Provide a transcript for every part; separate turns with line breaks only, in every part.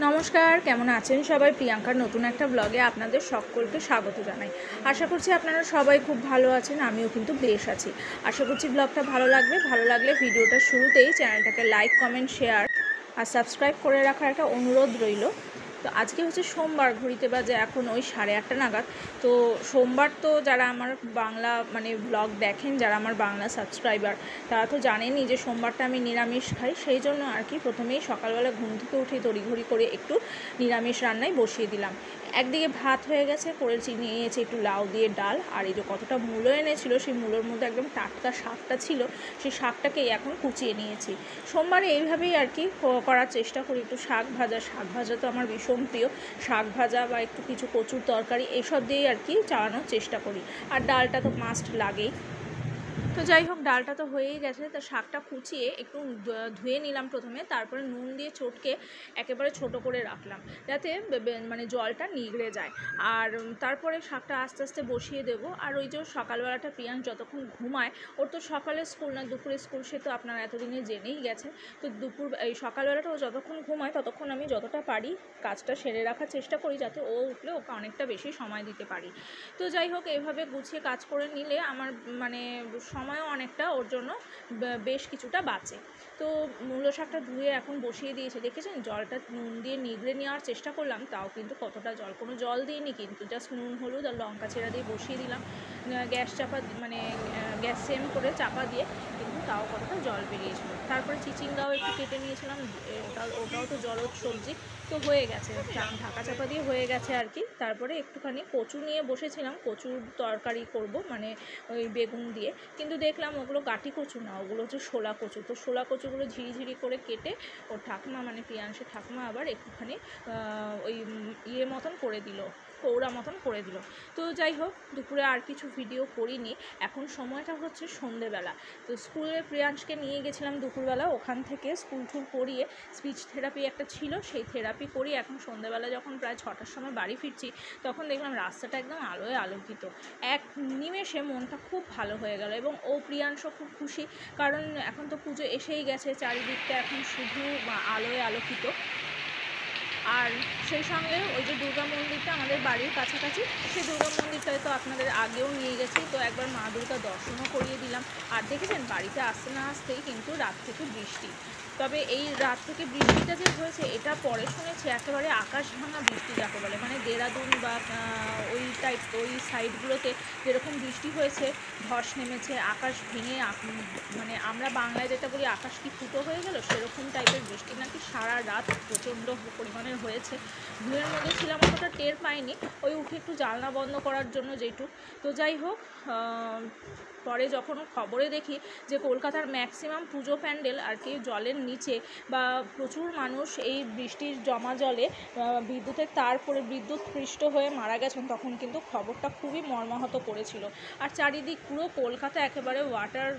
নমস্কার, কেমন আছেন সবাই? প্রিয়াঙ্কার নতুন একটা ব্লগে আপনাদের সকলকে স্বাগত জানাই। আশা করছি আপনারা সবাই খুব ভালো আছেন, আমিও কিন্তু বেশ আছি। আশা করছি ব্লগটা ভালো লাগলে ভিডিওটা শুরুতেই চ্যানেলটাকে লাইক, কমেন্ট, শেয়ার আর সাবস্ক্রাইব করে রাখার একটা অনুরোধ রইল। তো আজকে হচ্ছে সোমবার, ঘড়িতে বাজে এখন ওই 8:30 নাগাদ। তো সোমবার তো যারা আমার বাংলা ব্লগ দেখেন, যারা আমার বাংলা সাবস্ক্রাইবার, তারা তো জানেনই যে সোমবারটা আমি নিরামিষ খাই। সেই জন্য আর কি প্রথমেই সকালবেলা ঘুম থেকে উঠে তড়িঘড়ি করে একটু নিরামিষ রান্নায় বসিয়ে দিলাম। একদিকে ভাত হয়ে গেছে, করেছি নিয়েছি একটু লাউ দিয়ে ডাল, আর এই যে কতটা মূলো এনেছিল সেই মূলোর মধ্যে একদম টাটকা শাকটা ছিল, সেই শাকটাকেই এখন কুচিয়ে নিয়েছি। সোমবারে এইভাবেই আর কি করার চেষ্টা করি, একটু শাক ভাজা তো আমার ভীষণ প্রিয়। শাক ভাজা বা একটু কিছু কচুর তরকারি এসব দিয়েই আর কি চালানোর চেষ্টা করি, আর ডালটা তো মাস্ট লাগেই। তো যাই হোক, ডালটা তো হয়েই গেছে, তো শাকটা কুচিয়ে একটু ধুয়ে নিলাম প্রথমে, তারপরে নুন দিয়ে চটকে একেবারে ছোট করে রাখলাম যাতে জলটা নিগড়ে যায়। আর তারপরে শাকটা আস্তে আস্তে বসিয়ে দেবো। আর ওই যে সকালবেলাটা প্রিয়াঙ্ক যতক্ষণ ঘুমায়, ওর তো সকালে স্কুল না দুপুরে স্কুল, সে তো আপনারা এতদিনে জেনেই গেছেন। তো এই সকালবেলাটা ও যতক্ষণ ঘুমায় ততক্ষণ আমি যতটা পারি কাজটা সেরে রাখার চেষ্টা করি, যাতে ও উঠলে ওকে অনেকটা বেশি সময় দিতে পারি। তো যাই হোক, এইভাবে গুছিয়ে কাজ করে নিলে আমার সময়ও অনেকটা ওর জন্য বেশ কিছুটা বাঁচে। তো মূলো শাকটা ধুয়ে এখন বসিয়ে দিয়েছে, দেখেছেন জলটা নুন দিয়ে নিগড়ে নেওয়ার চেষ্টা করলাম, তাও কিন্তু কতটা জল, কোনো জল দিইনি কিন্তু, জাস্ট নুন হলুদ আর লঙ্কা চেরা দিয়ে বসিয়ে দিলাম। গ্যাস সেম করে চাপা দিয়ে, কিন্তু তাও কতটা জল বেরিয়েছিল। তারপরে চিচিঙ্গাও একটু কেটে নিয়েছিলাম, ওটাও তো জলজ সবজি, তো হয়ে গেছে, ঢাকা চাপা দিয়ে হয়ে গেছে আর কি। তারপরে একটুখানি কচু নিয়ে বসেছিলাম, কচুর তরকারি করব, ওই বেগুন দিয়ে, কিন্তু দেখলাম ওগুলো গাটি কচু না, ওগুলো হচ্ছে শোলা কচু। তো শোলা কচুগুলো ঝিরিঝিরি করে কেটে ওর ঠাকুমা প্রিয়াংশের ঠাকুমা আবার একটুখানি ওই মতন করে দিল, কৌড়া মতন করে দিল। তো যাই হোক, দুপুরে আর কিছু ভিডিও করিনি। এখন সময়টা হচ্ছে সন্ধেবেলা। তো স্কুলে প্রিয়াংশকে নিয়ে গেছিলাম দুপুরবেলা, ওখান থেকে স্কুল টুর করিয়ে স্পিচ থেরাপি একটা ছিল, সেই থেরাপি করিয়ে এখন সন্ধেবেলা যখন প্রায় 6টার সময় বাড়ি ফিরছি, তখন দেখলাম রাস্তাটা একদম আলোয় আলোকিত। এক নিমেষে মনটা খুব ভালো হয়ে গেল, এবং প্রিয়াংশও খুব খুশি, কারণ এখন তো পুজো এসেই গেছে, চারিদিকটা এখন শুধু আলোয় আলোকিত। আর সেই সঙ্গে ওই যে দুর্গা মন্দিরটা আমাদের বাড়ির কাছাকাছি, সেই দুর্গা মন্দিরটায় তো আপনাদের আগেও নিয়ে গেছি, তো একবার মা দুর্গা দর্শনও করিয়ে দিলাম। আর দেখেছেন বাড়িতে আসতে না আসতেই কিন্তু রাত থেকে বৃষ্টি। তবে এই রাত থেকে বৃষ্টিটা যে হয়েছে, এটা পরে শুনেছি একেবারে আকাশ ভাঙা বৃষ্টি যাকে বলে, দেরাদুন বা ওই সাইডগুলোতে যেরকম বৃষ্টি হয়েছে, ধস নেমেছে, আকাশ ভেঙে আমরা বাংলায় যেটা বলি আকাশ কি ফুটো হয়ে গেল, সেরকম টাইপের বৃষ্টি নাকি সারা রাত প্রচণ্ড পরিমাণের হয়েছে। ঘুমের মধ্যে ছিলাম, অতটা টের পাইনি, ওই উঠে একটু জানলা বন্ধ করার জন্য যেটুক। তো যাই হোক, পরে যখন খবরে দেখি যে কলকাতার ম্যাক্সিমাম পুজো প্যান্ডেল আর কি জলের নিচে, বা প্রচুর মানুষ এই বৃষ্টির জমা জলে বিদ্যুতের তার পড়ে বিদ্যুৎ পৃষ্ঠ হয়ে মারা গেছেন, তখন কিন্তু খবরটা খুবই মর্মাহত করেছিল। আর চারিদিক পুরো কলকাতা একেবারে ওয়াটার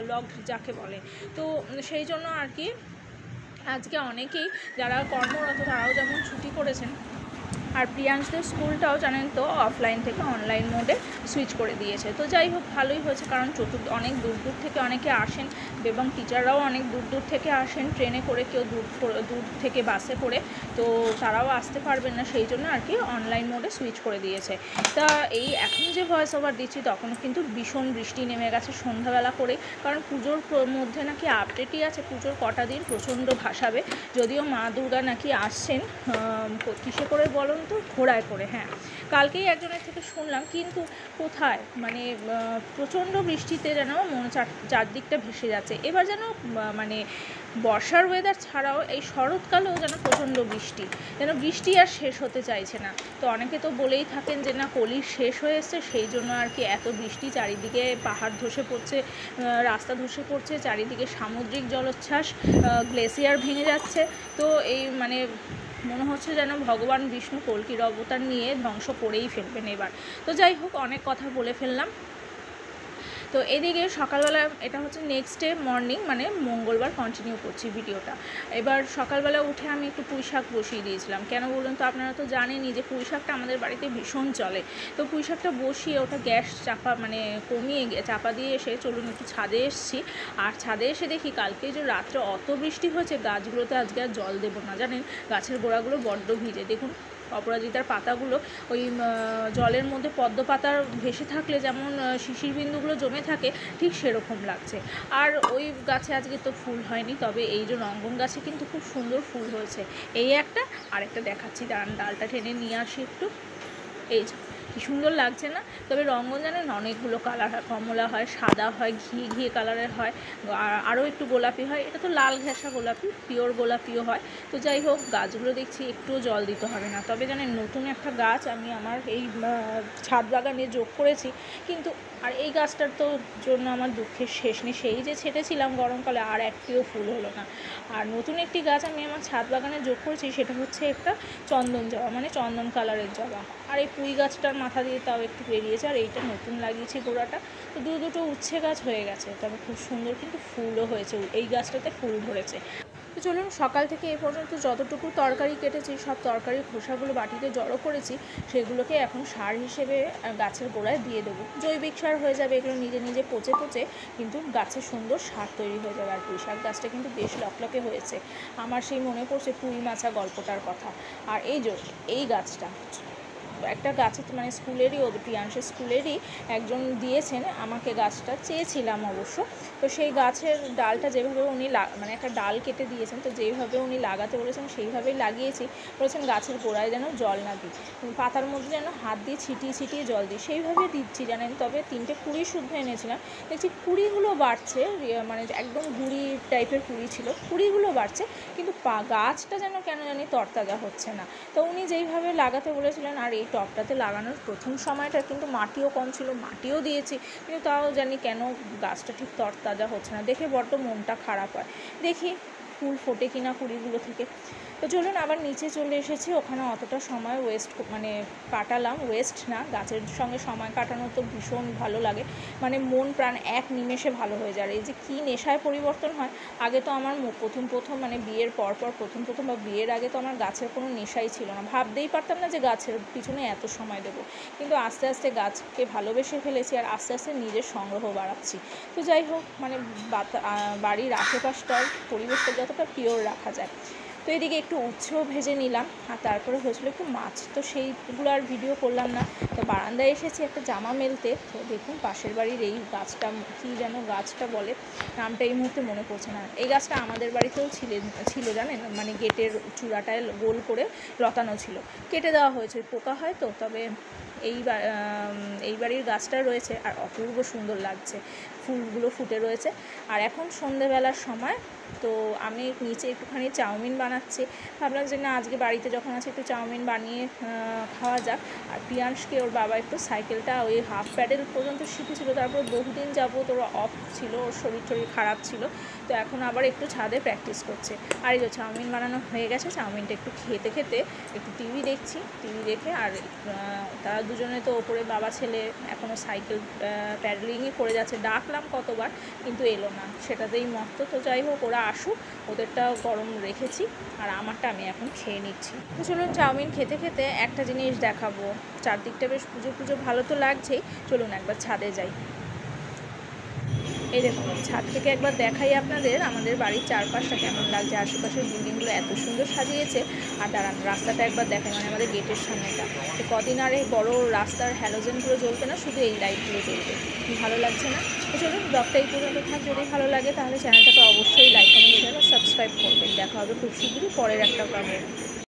লকড যাকে বলে। তো সেই জন্য আর কি আজকে অনেকেই যারা কর্মরত তারাও যেমন ছুটি করেছেন, আর প্রিয়াংশদের স্কুলটাও জানেন তো অফলাইন থেকে অনলাইন মোডে সুইচ করে দিয়েছে। তো যাই হোক, ভালোই হয়েছে, কারণ অনেক দূর দূর থেকে অনেকে আসেন, এবং টিচাররাও অনেক দূর দূর থেকে আসেন ট্রেনে করে, কেউ দূর থেকে বাসে করে, তো তারাও আসতে পারবেন না, সেই জন্য আর কি অনলাইন মোডে সুইচ করে দিয়েছে। তা এই এখন যে ভয়েস ওভার দিচ্ছি, তখনও কিন্তু ভীষণ বৃষ্টি নেমে গেছে সন্ধ্যাবেলা করে, কারণ পুজোর মধ্যে নাকি আপডেটই আছে, পুজোর কটা দিন প্রচণ্ড ভাসাবে। যদিও মা দুর্গা নাকি আসছেন কিসে করে বলুন তো, ঘোড়ায় করে। হ্যাঁ, কালকেই একজনের থেকে শুনলাম, কিন্তু কোথায়, প্রচণ্ড বৃষ্টিতে যেন মনে চারদিকটা ভেসে যাচ্ছে। এবার যেন বর্ষার ওয়েদার ছাড়াও এই শরৎকালেও যেন প্রচণ্ড বৃষ্টি আর শেষ হতে চাইছে না। তো অনেকে তো বলেই থাকেন যে না, কলি শেষ হয়ে এসছে, সেই জন্য আর কি এত বৃষ্টি, চারিদিকে পাহাড় ধসে পড়ছে, রাস্তা ধসে পড়ছে, চারিদিকে সামুদ্রিক জলোচ্ছ্বাস, গ্লেসিয়ার ভেঙে যাচ্ছে। তো এই মনে হচ্ছে যেন ভগবান বিষ্ণু কল্কির অবতার নিয়ে ধ্বংস করেই ফেলবেন এবার। তো যাই হোক, অনেক কথা বলে ফেললাম। তো এদিকে সকালবেলা এটা হচ্ছে নেক্সট ডে মর্নিং, মানে মঙ্গলবার কন্টিনিউ করছি ভিডিওটা। এবার সকালবেলা উঠে আমি একটু পুঁই শাক বসিয়ে দিয়েছিলাম। কেন বলুন তো, আপনারা তো জানেনই যে পুঁই শাকটা আমাদের বাড়িতে ভীষণ চলে। তো পুঁই শাকটা বসিয়ে ওটা গ্যাস চাপা মানে কমিয়ে চাপা দিয়ে এসে চলুন একটু ছাদে এসেছি। আর ছাদে এসে দেখি কালকে যে রাত্রে অত বৃষ্টি হয়েছে, গাছগুলোতে আজকে আর জল দেবো না। জানেন, গাছের গোড়াগুলো বড্ড ভিজে। দেখুন অপরাজিতার পাতাগুলো ওই জলের মধ্যে পদ্ম পাতার ভেসে থাকলে যেমন শিশির বিন্দুগুলো জমে থাকে, ঠিক সেরকম লাগছে। আর ওই গাছে আজকে তো ফুল হয়নি, তবে এই যে রঙ্গন গাছে কিন্তু খুব সুন্দর ফুল হয়েছে। এই একটা, আরেকটা দেখাচ্ছি, দাঁড়ান ডালটা টেনে নিয়ে আসি একটু। এই যে কী সুন্দর লাগছে না? তবে রঙ্গন জানেন অনেকগুলো কালার হয়, কমলা হয়, সাদা হয়, ঘিয়ে কালারের হয়, আরও একটু গোলাপি হয়। এটা তো লাল ঘেঁষা গোলাপি, পিওর গোলাপিও হয়। তো যাই হোক, গাছগুলো দেখছি একটুও জল দিতে হবে না। তবে জানেন নতুন একটা গাছ আমি আমার এই ছাদ বাগানে যোগ করেছি, কিন্তু আর এই গাছটার তো জন্য আমার দুঃখের শেষ নেই। সেই যে ছেটেছিলাম গরমকালে, আর একটিও ফুল হলো না। আর নতুন একটি গাছ আমি আমার ছাদ বাগানে যোগ করেছি, সেটা হচ্ছে একটা চন্দন জবা, মানে চন্দন কালারের জবা। আর এই পুঁই গাছটার মাথা দিয়ে তাও একটু বেরিয়েছে, আর এইটা নতুন লাগিয়েছি গোড়াটা। তো দুটো উচ্ছে গাছ হয়ে গেছে, তবে খুব সুন্দর কিন্তু ফুলও হয়েছে, এই গাছটাতে ফুল ধরেছে। তো চলুন, সকাল থেকে এ পর্যন্ত যতটুকু তরকারি কেটেছি, সব তরকারির খোসাগুলো বাটিতে জড়ো করেছি, সেগুলোকে এখন সার হিসেবে গাছের গোড়ায় দিয়ে দেবো। জৈবিক সার হয়ে যাবে, এগুলো নিজে নিজে পচে কিন্তু গাছের সুন্দর সার তৈরি হয়ে যাবে। আর পুঁই শাক গাছটা কিন্তু বেশ লকলকে হয়েছে। আমার সেই মনে পড়ছে পুঁই মাছা গল্পটার কথা। আর এই গাছটা একটা গাছে মানে স্কুলেরই, প্রিয়াংশের স্কুলেরই একজন দিয়েছেন আমাকে, গাছটা চেয়েছিলাম অবশ্য। তো সেই গাছের ডালটা যেভাবে উনি মানে একটা ডাল কেটে দিয়েছেন, তো যেইভাবে উনি লাগাতে বলেছেন সেইভাবেই লাগিয়েছি। বলেছেন গাছের গোড়ায় যেন জল না দিই, পাতার মধ্যে যেন হাত দিয়ে ছিটিয়ে জল দিই, সেইভাবেই দিচ্ছি জানেন। তবে 3টে কুড়ি শুদ্ধ এনেছিলাম, দেখছি কুড়িগুলো বাড়ছে, মানে একদম গুঁড়ি টাইপের কুড়ি ছিল, কুড়িগুলো বাড়ছে, কিন্তু গাছটা যেন কেন জানি তরতাজা হচ্ছে না। তো উনি যেইভাবে লাগাতে বলেছিলেন, আর এই টবটাতে লাগানোর প্রথম সময়টা কিন্তু মাটিও কম ছিল, মাটিও দিয়েছি, কিন্তু তাও জানি কেন গাছটা ঠিক তরতাজা হচ্ছে না। দেখে বড্ড মনটা খারাপ হয়। দেখি ফুল ফোটে কিনা কুড়িগুলো থেকে। তো চলুন আবার নিচে চলে এসেছি। ওখানে অতটা সময় মানে কাটালাম, ওয়েস্ট না, গাছের সঙ্গে সময় কাটানো তো ভীষণ ভালো লাগে, মানে মন প্রাণ এক নিমেষে ভালো হয়ে যায়। এই যে কী নেশায় পরিবর্তন হয়। আগে তো আমার প্রথম মানে বিয়ের পর প্রথম বা বিয়ের আগে তো আমার গাছের কোনো নেশাই ছিল না, ভাবতেই পারতাম না যে গাছের পিছনে এত সময় দেবো। কিন্তু আস্তে আস্তে গাছকে ভালোবেসে ফেলেছি, আর আস্তে আস্তে নিজের সংগ্রহ বাড়াচ্ছি। তো যাই হোক, মানে বাড়ির আশেপাশটার পরিবেশটা যতটা পিওর রাখা যায়। তো এদিকে একটু উচ্ছেও ভেজে নিলাম, আর তারপরে হয়েছিল একটু মাছ, তো সেইগুলো আর ভিডিও করলাম না। তো বারান্দায় এসেছি একটা জামা মেলতে। তো দেখুন পাশের বাড়ির এই গাছটা, কী যেন গাছটা বলে, নামটা এই মুহূর্তে মনে পড়ছে না। এই গাছটা আমাদের বাড়িতেও ছিল জানেন, মানে গেটের চূড়াটায় গোল করে লতানো ছিল, কেটে দেওয়া হয়েছে, পোকা হয় তো। তবে এই বাড়ির গাছটা রয়েছে, আর অপূর্ব সুন্দর লাগছে, ফুলগুলো ফুটে রয়েছে। আর এখন সন্ধেবেলার সময়, তো আমি নিচে একটুখানি চাউমিন বানাচ্ছি। ভাবলাম যে না, আজকে বাড়িতে যখন আছে একটু চাউমিন বানিয়ে খাওয়া যাক। আর প্রিয়াংশকে ওর বাবা একটু সাইকেলটা ওই হাফ প্যাডেল পর্যন্ত শিখেছিল, তারপর বহুদিন যাবত ওর অফ ছিল, ওর শরীর খারাপ ছিল, তো এখন আবার একটু ছাদে প্র্যাকটিস করছে। আর এই যে চাউমিন বানানো হয়ে গেছে, চাউমিনটা একটু খেতে একটু টিভি দেখে, আর তারা দুজনে তো ওপরে বাবা ছেলে এখনও সাইকেল প্যাডলিংই করে যাচ্ছে। ডাকলাম কতবার, কিন্তু এলো না, সেটাতেই মস্ত। তো যাই হোক, ওরা আসুক, ওদেরটা গরম রেখেছি, আর আমারটা আমি এখন খেয়ে নিচ্ছি। তো চলুন, চাউমিন খেতে একটা জিনিস দেখাবো। চারদিকটা বেশ পুজো ভালো তো লাগছেই, চলুন একবার ছাদে যাই। এই দেখুন, ছাদ থেকে একবার দেখাই আপনাদের আমাদের বাড়ির চারপাশটা কেমন লাগছে, আশেপাশের বিল্ডিংগুলো এত সুন্দর সাজিয়েছে। আর দাঁড়ান, রাস্তাটা একবার দেখাই, মানে আমাদের গেটের সামনেটা। তো কদিন আর এই বড়ো রাস্তার হ্যালোজেনগুলো জ্বলবে না, শুধু এই লাইটগুলো জ্বলবে, ভালো লাগছে না? তো চলুন, ব্লগটা এই পর্যন্ত থাক। যদি ভালো লাগে তাহলে চ্যানেলটাকে অবশ্যই লাইক, কমেন্ট, শেয়ার আর সাবস্ক্রাইব করবেন। দেখা হবে খুব শীঘ্রই পরের একটা ব্লগে।